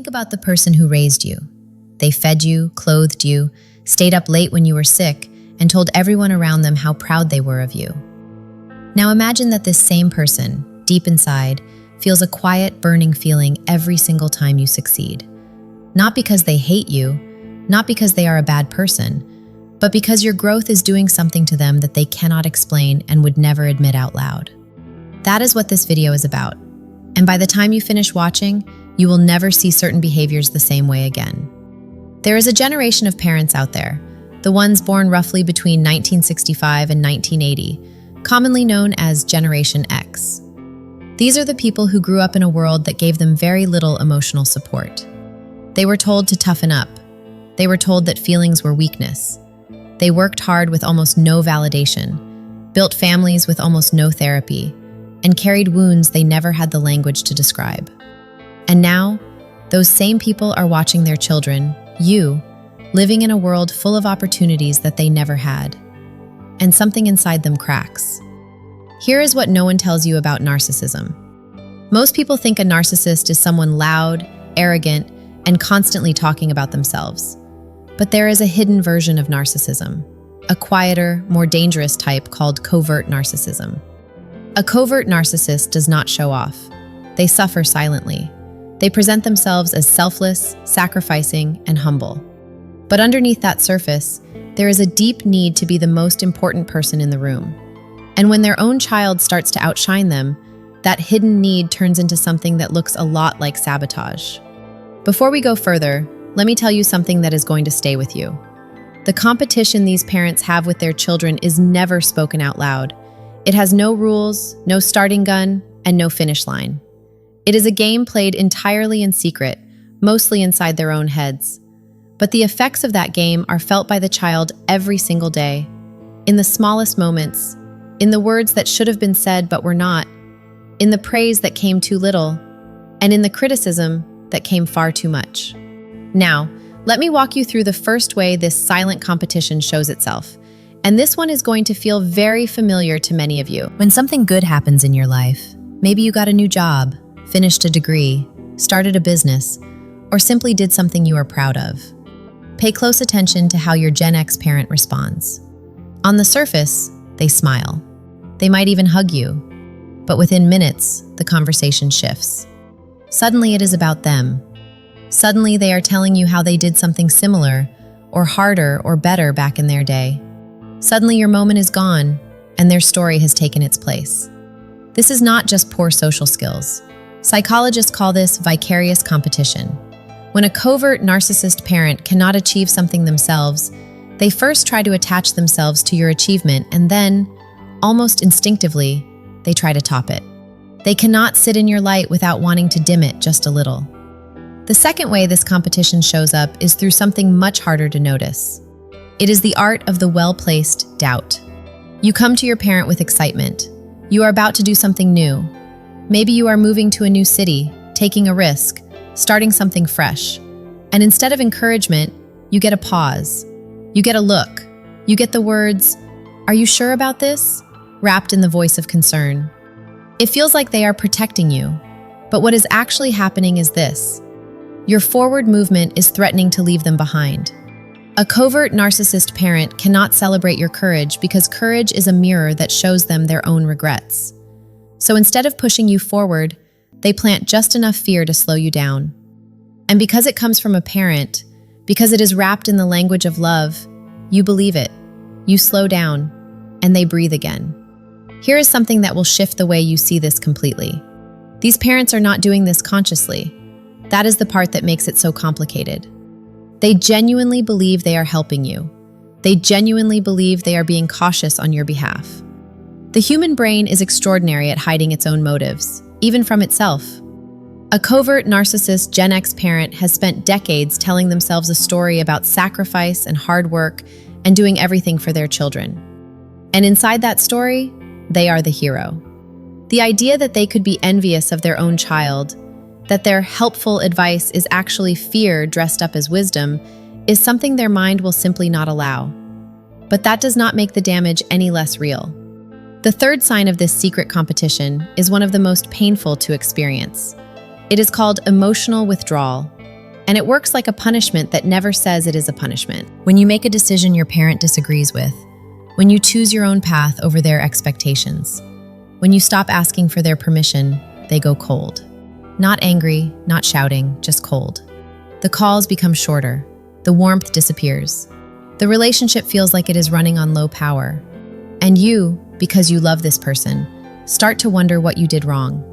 Think about the person who raised you. They fed you, clothed you, stayed up late when you were sick, and told everyone around them how proud they were of you. Now imagine that this same person, deep inside, feels a quiet, burning feeling every single time you succeed. Not because they hate you, not because they are a bad person, but because your growth is doing something to them that they cannot explain and would never admit out loud. That is what this video is about. And by the time you finish watching, you will never see certain behaviors the same way again. There is a generation of parents out there, the ones born roughly between 1965 and 1980, commonly known as Generation X. These are the people who grew up in a world that gave them very little emotional support. They were told to toughen up. They were told that feelings were weakness. They worked hard with almost no validation, built families with almost no therapy, and carried wounds they never had the language to describe. And now, those same people are watching their children, you, living in a world full of opportunities that they never had. And something inside them cracks. Here is what no one tells you about narcissism. Most people think a narcissist is someone loud, arrogant, and constantly talking about themselves. But there is a hidden version of narcissism, a quieter, more dangerous type called covert narcissism. A covert narcissist does not show off. They suffer silently. They present themselves as selfless, sacrificing, and humble. But underneath that surface, there is a deep need to be the most important person in the room. And when their own child starts to outshine them, that hidden need turns into something that looks a lot like sabotage. Before we go further, let me tell you something that is going to stay with you. The competition these parents have with their children is never spoken out loud. It has no rules, no starting gun, and no finish line. It is a game played entirely in secret, mostly inside their own heads. But the effects of that game are felt by the child every single day, in the smallest moments, in the words that should have been said but were not, in the praise that came too little, and in the criticism that came far too much. Now, let me walk you through the first way this silent competition shows itself. And this one is going to feel very familiar to many of you. When something good happens in your life, maybe you got a new job, finished a degree, started a business, or simply did something you are proud of. Pay close attention to how your Gen X parent responds. On the surface, they smile. They might even hug you. But within minutes, the conversation shifts. Suddenly it is about them. Suddenly they are telling you how they did something similar, or harder, or better back in their day. Suddenly your moment is gone, and their story has taken its place. This is not just poor social skills. Psychologists call this vicarious competition. When a covert narcissist parent cannot achieve something themselves, they first try to attach themselves to your achievement and then, almost instinctively, they try to top it. They cannot sit in your light without wanting to dim it just a little. The second way this competition shows up is through something much harder to notice. It is the art of the well-placed doubt. You come to your parent with excitement. You are about to do something new. Maybe you are moving to a new city, taking a risk, starting something fresh. And instead of encouragement, you get a pause. You get a look. You get the words, "Are you sure about this?" wrapped in the voice of concern. It feels like they are protecting you. But what is actually happening is this. Your forward movement is threatening to leave them behind. A covert narcissist parent cannot celebrate your courage because courage is a mirror that shows them their own regrets. So instead of pushing you forward, they plant just enough fear to slow you down. And because it comes from a parent, because it is wrapped in the language of love, you believe it, you slow down, and they breathe again. Here is something that will shift the way you see this completely. These parents are not doing this consciously. That is the part that makes it so complicated. They genuinely believe they are helping you. They genuinely believe they are being cautious on your behalf. The human brain is extraordinary at hiding its own motives, even from itself. A covert narcissist Gen X parent has spent decades telling themselves a story about sacrifice and hard work and doing everything for their children. And inside that story, they are the hero. The idea that they could be envious of their own child, that their helpful advice is actually fear dressed up as wisdom, is something their mind will simply not allow. But that does not make the damage any less real. The third sign of this secret competition is one of the most painful to experience. It is called emotional withdrawal. And it works like a punishment that never says it is a punishment. When you make a decision your parent disagrees with, when you choose your own path over their expectations, when you stop asking for their permission, they go cold. Not angry, not shouting, just cold. The calls become shorter. The warmth disappears. The relationship feels like it is running on low power. And you, because you love this person, start to wonder what you did wrong.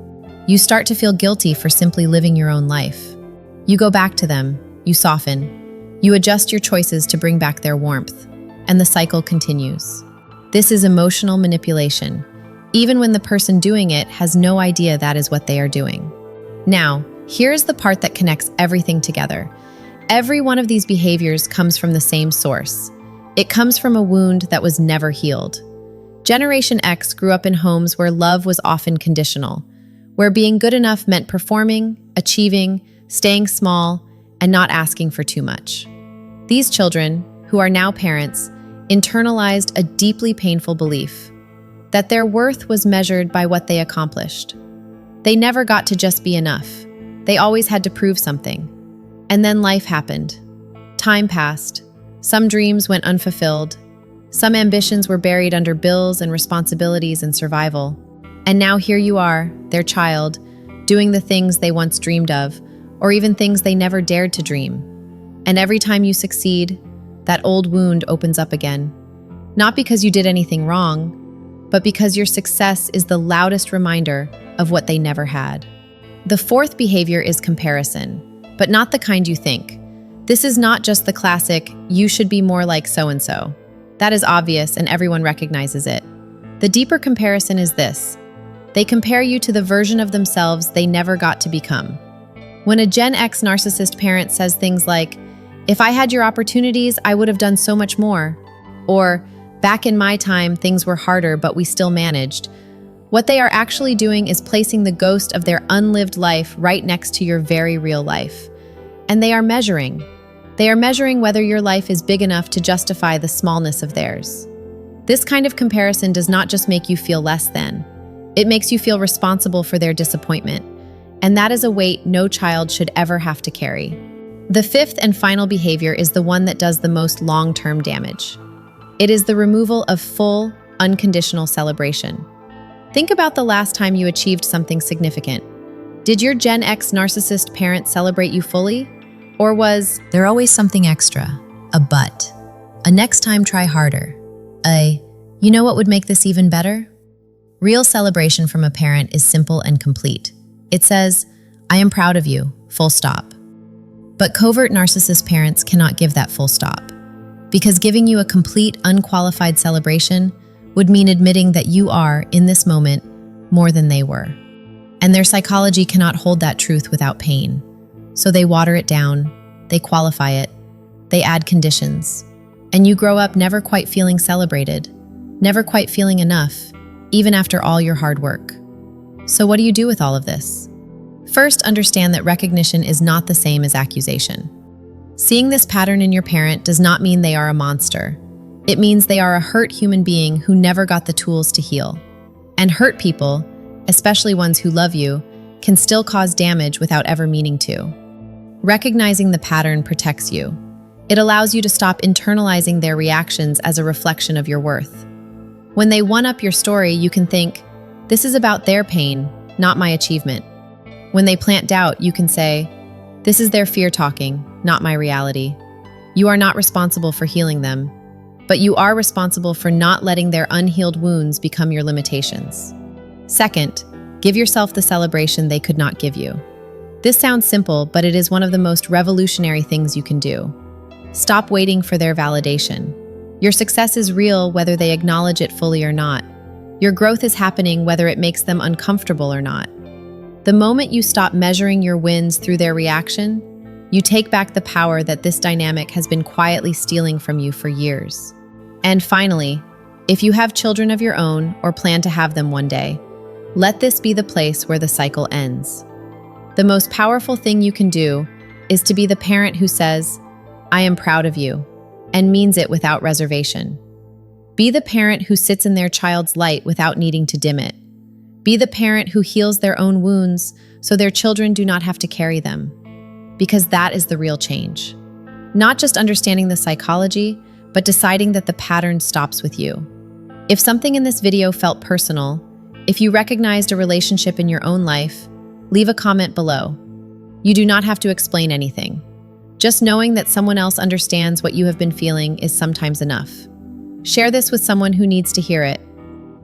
You start to feel guilty for simply living your own life. You go back to them, you soften, you adjust your choices to bring back their warmth, and the cycle continues. This is emotional manipulation, even when the person doing it has no idea that is what they are doing. Now, here's the part that connects everything together. Every one of these behaviors comes from the same source. It comes from a wound that was never healed. Generation X grew up in homes where love was often conditional, where being good enough meant performing, achieving, staying small, and not asking for too much. These children, who are now parents, internalized a deeply painful belief that their worth was measured by what they accomplished. They never got to just be enough. They always had to prove something. And then life happened. Time passed. Some dreams went unfulfilled. Some ambitions were buried under bills and responsibilities and survival. And now here you are, their child, doing the things they once dreamed of, or even things they never dared to dream. And every time you succeed, that old wound opens up again. Not because you did anything wrong, but because your success is the loudest reminder of what they never had. The fourth behavior is comparison, but not the kind you think. This is not just the classic, you should be more like so-and-so. That is obvious and everyone recognizes it. The deeper comparison is this. They compare you to the version of themselves they never got to become. When a Gen X narcissist parent says things like, "If I had your opportunities, I would have done so much more," or "Back in my time, things were harder, but we still managed," what they are actually doing is placing the ghost of their unlived life right next to your very real life. And they are measuring. They are measuring whether your life is big enough to justify the smallness of theirs. This kind of comparison does not just make you feel less than. It makes you feel responsible for their disappointment. And that is a weight no child should ever have to carry. The fifth and final behavior is the one that does the most long-term damage. It is the removal of full, unconditional celebration. Think about the last time you achieved something significant. Did your Gen X narcissist parent celebrate you fully? Or was there always something extra? A but. A next time try harder. You know what would make this even better? Real celebration from a parent is simple and complete. It says, "I am proud of you, full stop." But covert narcissist parents cannot give that full stop. Because giving you a complete, unqualified celebration would mean admitting that you are, in this moment, more than they were. And their psychology cannot hold that truth without pain. So they water it down, they qualify it, they add conditions. And you grow up never quite feeling celebrated, never quite feeling enough, even after all your hard work. So what do you do with all of this? First, understand that recognition is not the same as accusation. Seeing this pattern in your parent does not mean they are a monster. It means they are a hurt human being who never got the tools to heal. And hurt people, especially ones who love you, can still cause damage without ever meaning to. Recognizing the pattern protects you. It allows you to stop internalizing their reactions as a reflection of your worth. When they one-up your story, you can think, "This is about their pain, not my achievement." When they plant doubt, you can say, "This is their fear talking, not my reality." You are not responsible for healing them, but you are responsible for not letting their unhealed wounds become your limitations. Second, give yourself the celebration they could not give you. This sounds simple, but it is one of the most revolutionary things you can do. Stop waiting for their validation. Your success is real whether they acknowledge it fully or not. Your growth is happening whether it makes them uncomfortable or not. The moment you stop measuring your wins through their reaction, you take back the power that this dynamic has been quietly stealing from you for years. And finally, if you have children of your own or plan to have them one day, let this be the place where the cycle ends. The most powerful thing you can do is to be the parent who says, "I am proud of you," and means it without reservation. Be the parent who sits in their child's light without needing to dim it. Be the parent who heals their own wounds so their children do not have to carry them. because that is the real change. Not just understanding the psychology, but deciding that the pattern stops with you. If something in this video felt personal, if you recognized a relationship in your own life, leave a comment below. You do not have to explain anything. Just knowing that someone else understands what you have been feeling is sometimes enough. Share this with someone who needs to hear it.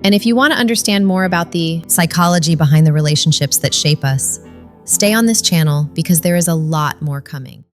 And if you want to understand more about the psychology behind the relationships that shape us, stay on this channel because there is a lot more coming.